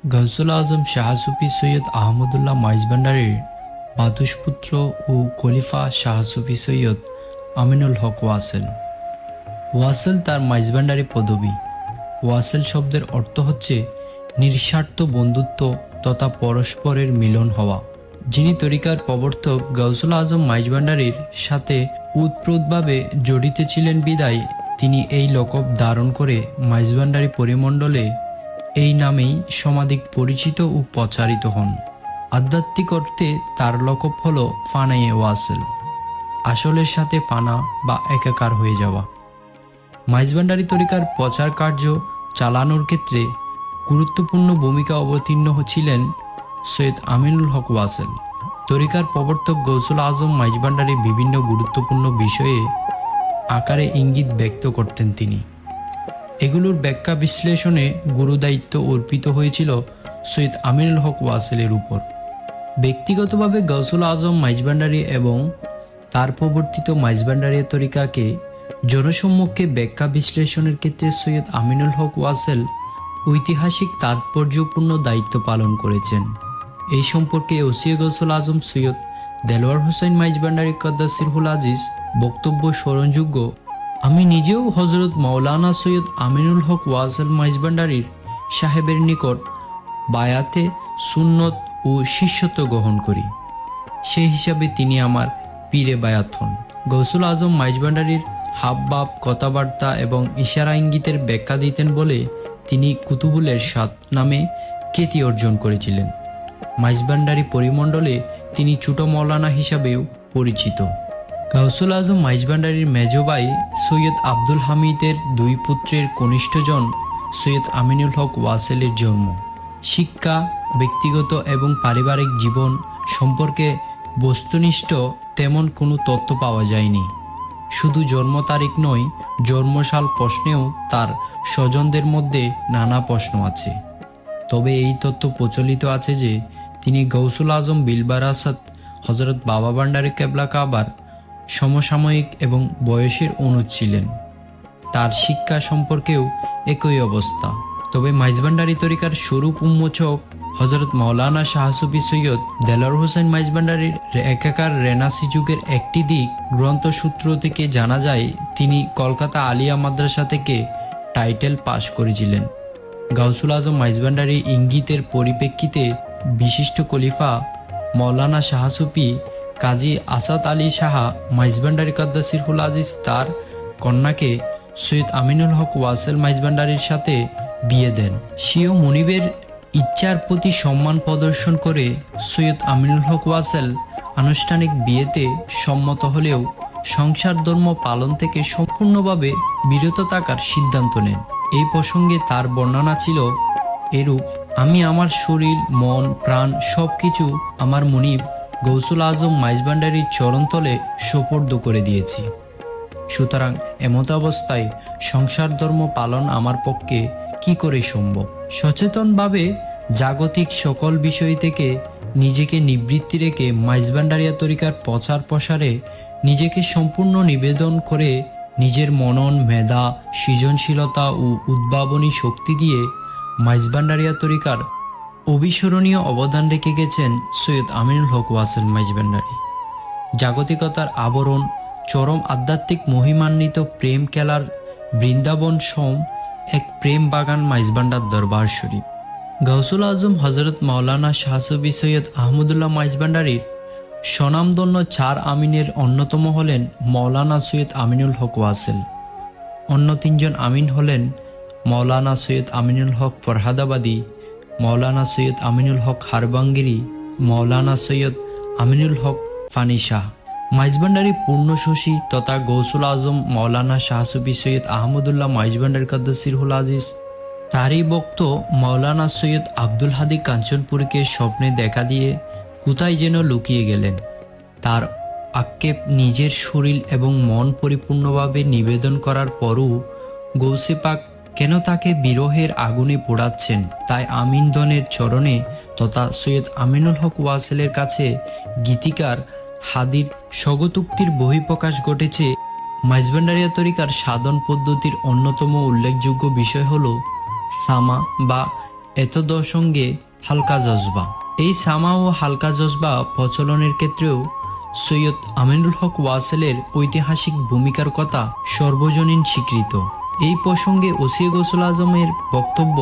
গাউসুল আজম শাহ সুফি সৈয়দ আহমদুল্লাহ মাইজভান্ডারীর ভ্রাতুষ্পুত্র ও খলিফা শাহ সুফি সৈয়দ আমিনুল হক ওয়াসেল। ওয়াসেল তার মাইজভান্ডারী পদবী। ওয়াসেল শব্দের অর্থ হচ্ছে নিঃস্বার্থ বন্ধুত্ব তথা পরস্পরের মিলন হওয়া। যিনি তরিকার প্রবর্তক গাউসুল আজম মাইজভান্ডারীর সাথে ওতপ্রোতভাবে জড়িত ছিলেন বিদায় তিনি এই লকব ধারণ করে মাইজভান্ডারী পরিমণ্ডলে এই নামেই সমাধিক পরিচিত ও প্রচারিত হন। আধ্যাত্মিক অর্থে তার লকব হল ফানায়ে ওয়াসেল, আসলের সাথে ফানা বা একাকার হয়ে যাওয়া। মাইজভান্ডারী তরিকার প্রচার কার্য চালানোর ক্ষেত্রে গুরুত্বপূর্ণ ভূমিকা অবতীর্ণ ছিলেন সৈয়দ আমিনুল হক ওয়াসেল। তরিকার প্রবর্তক গাউসুল আজম মাইজভান্ডারী বিভিন্ন গুরুত্বপূর্ণ বিষয়ে আকারে ইঙ্গিত ব্যক্ত করতেন তিনি। এগুলোর ব্যাখ্যা বিশ্লেষণে গুরুদায়িত্ব অর্পিত হয়েছিল সৈয়দ আমিনুল হক ওয়াসেলের উপর। ব্যক্তিগতভাবে গাউসুল আজম মাইজভান্ডারী এবং তার প্রবর্তিত মাইজভান্ডারী তরিকাকে জনসম্মুখে ব্যাখ্যা বিশ্লেষণের ক্ষেত্রে সৈয়দ আমিনুল হক ওয়াসেল ঐতিহাসিক তাৎপর্যপূর্ণ দায়িত্ব পালন করেছেন। এই সম্পর্কে ওসিয়ে গাউসুল আজম সৈয়দ দেলোয়ার হোসেন মাইজভান্ডারী কদ্দাসিরহুল আজিজ বক্তব্য স্মরণযোগ্য। আমি নিজেও হজরত মাওলানা সৈয়দ আমিনুল হক ওয়াসেল মাইজভান্ডারীর সাহেবের নিকট বায়াতে সুন্নত ও শিষ্যত্ব গ্রহণ করি। সেই হিসাবে তিনি আমার পীরে বায়াত হন। গাউসুল আজম মাইজভান্ডারীর হাবভাব, কথাবার্তা এবং ইশারা ইঙ্গিতের ব্যাখ্যা দিতেন বলে তিনি কুতুবুল এরশাদ নামে খ্যাতি অর্জন করেছিলেন। মাইজভান্ডারী পরিমণ্ডলে তিনি ছোট মৌলানা হিসাবেও পরিচিত। গাউসুল আজম মাইজভান্ডারীর মেজ ভাই সৈয়দ আব্দুল হামিদের দুই পুত্রের কনিষ্ঠজন সৈয়দ আমিনুল হক ওয়াসেলের জন্ম। শিক্ষা, ব্যক্তিগত এবং পারিবারিক জীবন সম্পর্কে বস্তুনিষ্ঠ তেমন কোনো তথ্য পাওয়া যায়নি। শুধু জন্ম তারিখ নয়, জন্মসাল প্রশ্নেও তার স্বজনদের মধ্যে নানা প্রশ্ন আছে। তবে এই তথ্য প্রচলিত আছে যে তিনি গাউসুল আজম বিলবারাসাত হজরত বাবা ভান্ডারী কেবলা কাবার সমসাময়িক এবং বয়সের অনুজ ছিলেন। তার শিক্ষা সম্পর্কেও একই অবস্থা। তবে মাইজভান্ডারী তরিকার স্বরূপ উন্মোচক হজরত মাওলানা শাহ সুফি সৈয়দ দেলোয়ার হোসেন মাইজভান্ডারীর একাকার রেনাসি যুগের একটি দিক গ্রন্থসূত্র থেকে জানা যায় তিনি কলকাতা আলিয়া মাদ্রাসা থেকে টাইটেল পাশ করেছিলেন। গাউসুল আজম মাইজভান্ডারী ইঙ্গিতের পরিপ্রেক্ষিতে বিশিষ্ট খলিফা মাওলানা শাহ সুফি কাজী আসাদ আলী শাহ মাইজভান্ডারী কদ্দাসিরহুল আজিজ তার কন্যাকে সৈয়দ আমিনুল হক ওয়াসেল মাইজভান্ডারীর সাথে বিয়ে দেন। স্বীয় মুনিবের ইচ্ছার প্রতি সম্মান প্রদর্শন করে সৈয়দ আমিনুল হক ওয়াসেল আনুষ্ঠানিক বিয়েতে সম্মত হলেও সংসার ধর্ম পালন থেকে সম্পূর্ণভাবে বিরত থাকার সিদ্ধান্ত নেন। এই প্রসঙ্গে তার বর্ণনা ছিল এরূপ: আমি আমার শরীর, মন, প্রাণ সবকিছু আমার মুনিব গাউসুল আজম মাইজভান্ডারীর চরণতলে সোপর্দ করে দিয়েছি। সুতরাং এমত অবস্থায় সংসার ধর্ম পালন আমার পক্ষে কি করে সম্ভব? সচেতনভাবে জাগতিক সকল বিষয় থেকে নিজেকে নিবৃত্তি রেখে মাইজভান্ডারিয়া তরিকার প্রচার প্রসারে নিজেকে সম্পূর্ণ নিবেদন করে নিজের মনন, মেধা, সৃজনশীলতা ও উদ্ভাবনী শক্তি দিয়ে মাইজভান্ডারিয়া তরিকার অবিস্মরণীয় অবদান রেখে গেছেন সৈয়দ আমিনুল হক ওয়াসেল মাইজভান্ডারী। জাগতিকতার আবরণ, চরম আধ্যাত্মিক মহিমান্বিত প্রেম খেলার বৃন্দাবন সম এক প্রেম বাগান মাইজভান্ডার দরবার শরীফ। গাউসুল আজম হজরত মাওলানা শাহ সুফি সৈয়দ আহমদুল্লাহ মাইজভান্ডারীর স্বনামধন্য চার আমিনের অন্যতম হলেন মাওলানা সৈয়দ আমিনুল হক ওয়াসেল। অন্য তিনজন আমিন হলেন মাওলানা সৈয়দ আমিনুল হক ফরহাদাবাদী, মাওলানা সৈয়দ আমিনুল হক হারবাঙ্গিরি, মাওলানা সৈয়দ আমিনুল হক ফানি শাহ। মাইজভান্ডারী পূর্ণশশী তথা গাউসুল আজম মাওলানা শাহ সুফি সৈয়দ আহমদুল্লাহ মাইজভান্ডারী কদ্দাসিরহুল আজিজ তারই ভক্ত মাওলানা সৈয়দ আব্দুল হাদী কাঞ্চনপুরীকে স্বপ্নে দেখা দিয়ে কোথায় যেন লুকিয়ে গেলেন। তার আক্ষেপ, নিজের শরীর এবং মন পরিপূর্ণভাবে নিবেদন করার পরও গৌসে পাক কেন তাকে বিরহের আগুনে পোড়াচ্ছেন, তাই আমিনদনের চরণে তথা সৈয়দ আমিনুল হক ওয়াসেলের কাছে গীতিকার হাদির স্বগতোক্তির বহিঃপ্রকাশ ঘটেছে। মাইজভান্ডারিয়া তরিকার সাধন পদ্ধতির অন্যতম উল্লেখযোগ্য বিষয় হল সামা বা এতদ সঙ্গে হালকা জজবা। এই সামা ও হালকা জজবা প্রচলনের ক্ষেত্রেও সৈয়দ আমিনুল হক ওয়াসেলের ঐতিহাসিক ভূমিকার কথা সর্বজনীন স্বীকৃত। এই প্রসঙ্গে ওসিয়ে গৌসুল আজমের বক্তব্য,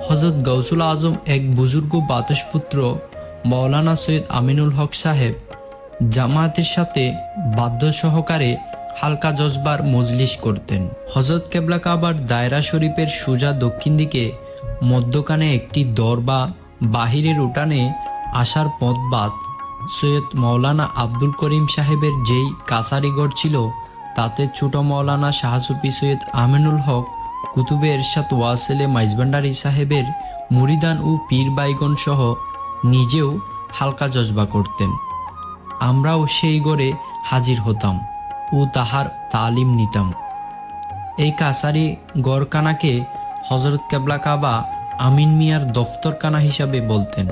হযরত গৌসুল আজম এক বুজুর্গ বাতসপুত্র মাওলানা সৈয়দ আমিনুল হক সাহেব জামায়াতের সাথে বাধ্য সহকারে হালকা জজবার মজলিস করতেন। হযরত কেবলা কাবার দায়রা শরীফের সোজা দক্ষিণ দিকে মধ্যখানে একটি দর বা বাহিরের উঠানে আসার পথ বাদ সৈয়দ মাওলানা আব্দুল করিম সাহেবের যেই কাছারিঘর ছিল তাতে ছোট মাওলানা শাহসুফি সৈয়দ আমিনুল হক কুতুবে এরশাদ ওয়াসেলে মাইজভান্ডারী সাহেবের মুরিদান ও পীর বাইগণ সহ নিজেও হালকা জজবা করতেন। আমরাও সেই ঘরে হাজির হতাম ও তাহার তালিম নিতাম। এই কাছারি গড়খানাকে হযরত কেবলা কাবা আমিন মিয়ার দফতরখানা হিসাবে বলতেন।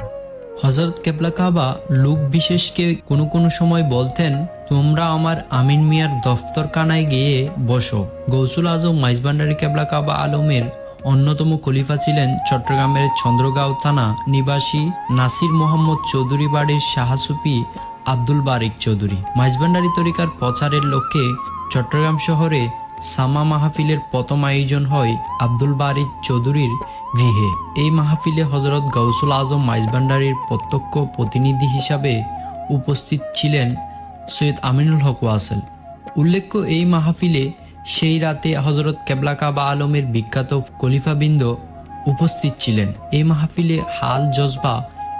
হযরত কেবলা কাবা লোক বিশেষকে কোনো কোনো সময় বলতেন, তোমরা আমার আমিন মিয়ার দফতরখানায় গিয়ে বসো। গৌসুল আজম মাইজভান্ডারী কেবলা কাবা আলমের অন্যতম খলিফা ছিলেন চট্টগ্রামের চন্দ্রগাঁও থানা নিবাসী নাসির মোহাম্মদ চৌধুরী বাড়ির শাহসুফি আব্দুল বারিক চৌধুরী। মাইজভান্ডারী তরিকার প্রচারের লক্ষ্যে চট্টগ্রাম শহরে সামা মাহফিলের প্রথম আয়োজন হয় আব্দুল বারিক চৌধুরীর গৃহে। এই মাহফিলে হযরত গৌসুল আজম মাইজভান্ডারীর প্রত্যক্ষ প্রতিনিধি হিসাবে উপস্থিত ছিলেন সৈয়দ আমিনুল হক ওয়াসেল। উল্লেখ্য, এই মাহফিলে সেই রাতে হযরত কেবলা কাবা আলমের বিখ্যাত খলিফাবৃন্দ উপস্থিত ছিলেন। এই মাহফিলে হাল জজবা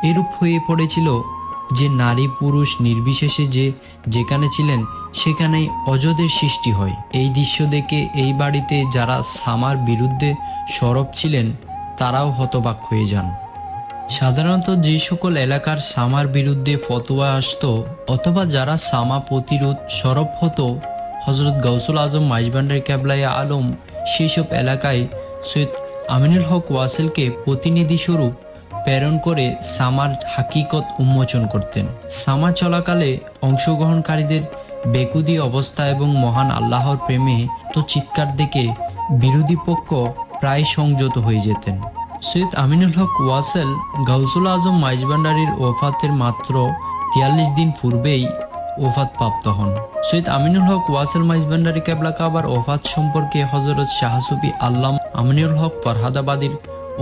এরূপ হয়ে পড়েছিল যে নারী পুরুষ নির্বিশেষে যে যেখানে ছিলেন সেখানেই অজদের সৃষ্টি হয়। এই দৃশ্য দেখে এই বাড়িতে যারা সামার বিরুদ্ধে সরব ছিলেন তারাও হতবাক হয়ে যান। সাধারণত যে সকল এলাকার সামার বিরুদ্ধে ফতোয়া আসতো অথবা যারা সামা প্রতিরোধ সরব হতো, হযরত গৌসুল আজম মাইজভান্ডারী কেবলায়ে আলম সেই সব এলাকায় সৈয়দ আমিনুল হক ওয়াসেলকে প্রতিনিধি স্বরূপ প্রেরণ করে সামার হাকিকত উন্মোচন করতেন। সামা চলাকালে অংশগ্রহণকারীদের বেকুদি অবস্থা এবং মহান আল্লাহর প্রেমে তো চিৎকার দেখে বিরোধী পক্ষ প্রায় সংযত হয়ে যেতেন। সৈয়দ আমিনুল হক ওয়াসেল গৌসুল আজম মাইজভান্ডারীর ওফাতের মাত্র 43 দিন পূর্বেই ওফাত প্রাপ্ত হন। সৈয়দ আমিনুল হক ওয়াসেল মাইজভান্ডারী কেবলা কাবার ওফাত সম্পর্কে হযরত শাহসুফি আল্লামা আমিনুল হক ফরহাদাবাদীর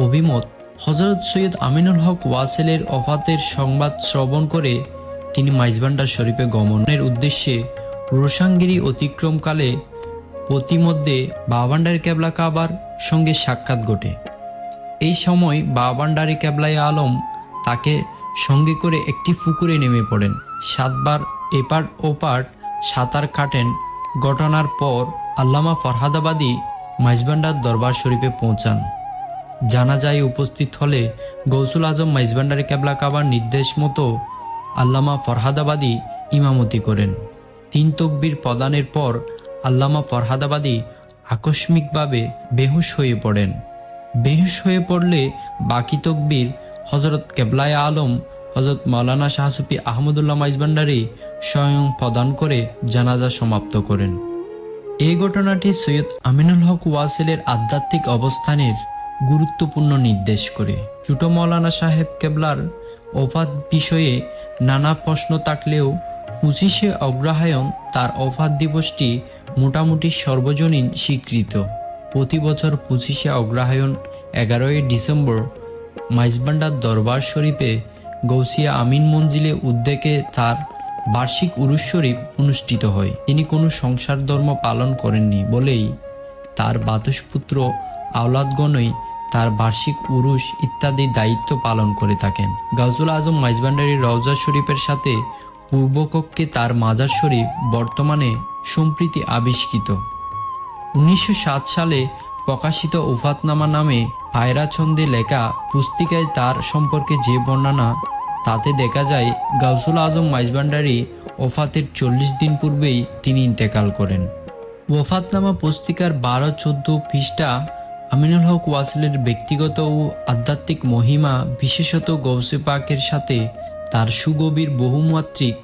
অভিমত, হযরত সৈয়দ আমিনুল হক ওয়াসেলের ওফাতের সংবাদ শ্রবণ করে তিনি মাইজভান্ডার শরীফে গমনের উদ্দেশ্যে রোশানগিরি অতিক্রমকালে প্রতিমধ্যে বাবাভান্ডারী কেবলা কাবার সঙ্গে সাক্ষাৎ ঘটে। এই সময় বাবাভান্ডারী কেবলায়ে আলম তাকে সঙ্গে করে একটি পুকুরে নেমে পড়েন। 7 বার এপার ওপার সাঁতার কাটেন। ঘটনার পর আল্লামা ফরহাদাবাদী মাইজভান্ডার দরবার শরীফে পৌঁছান। জানাজায় উপস্থিত হলে গৌসুল আজম মাইজভান্ডারী কেবলা কাবার নির্দেশ মতো আল্লামা ফরহাদাবাদী ইমামতি করেন। 3 তাকবীর প্রদানের পর আল্লামা ফরহাদাবাদী আকস্মিকভাবে বেহুশ হয়ে পড়েন। বেহুশ হয়ে পড়লে বাকি তাকবীর হযরত কেবলায়ে আলম হযরত মাওলানা শাহসুফি আহমদুল্লাহ মাইজভান্ডারী স্বয়ং প্রদান করে জানাজা সমাপ্ত করেন। এই ঘটনাটি সৈয়দ আমিনুল হক ওয়াসেলের আধ্যাত্মিক অবস্থানের গুরুত্বপূর্ণ নির্দেশ করে। ছোট মাওলানা সাহেব কেবলার ওফাত বিষয়ে নানা প্রশ্ন থাকলেও 25শে অগ্রহায়ণ তার ওফাত দিবসটি মোটামুটি সর্বজনীন স্বীকৃত। প্রতি বছর 25শে অগ্রহায়ণ 11ই ডিসেম্বর মাইজভান্ডার দরবার শরীফে গৌসিয়া আমিন মঞ্জিলে উদ্যোগে তার বার্ষিক উরুস শরীফ অনুষ্ঠিত হয়। তিনি কোনো সংসার ধর্ম পালন করেননি বলেই তার বাতসপুত্র আওলাদগণই তার বার্ষিক উরুস ইত্যাদি দায়িত্ব পালন করে থাকেন। গৌসুল আজম মাইজভান্ডারীর রওজা শরীফের সাথে পূর্বকক্ষে তার মাজার শরীফ বর্তমানে সম্প্রতি আবিষ্কৃত। 1907 সালে প্রকাশিত ওফাতনামা নামে পায়রা ছন্দে লেখা পুস্তিকায় তার সম্পর্কে যে বর্ণনা, তাতে দেখা যায় গৌসুল আজম মাইজভান্ডারী ওফাতের 40 দিন পূর্বেই তিনি ইন্তেকাল করেন। ওফাতনামা পুস্তিকার 12-14 পৃষ্ঠা আমিনুল হক ওয়াসেলের ব্যক্তিগত ও আধ্যাত্মিক মহিমা, বিশেষত গৌসে পাকের সাথে তার সুগভীর বহুমাত্রিক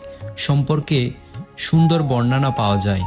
সম্পর্কে সুন্দর বর্ণনা পাওয়া যায়।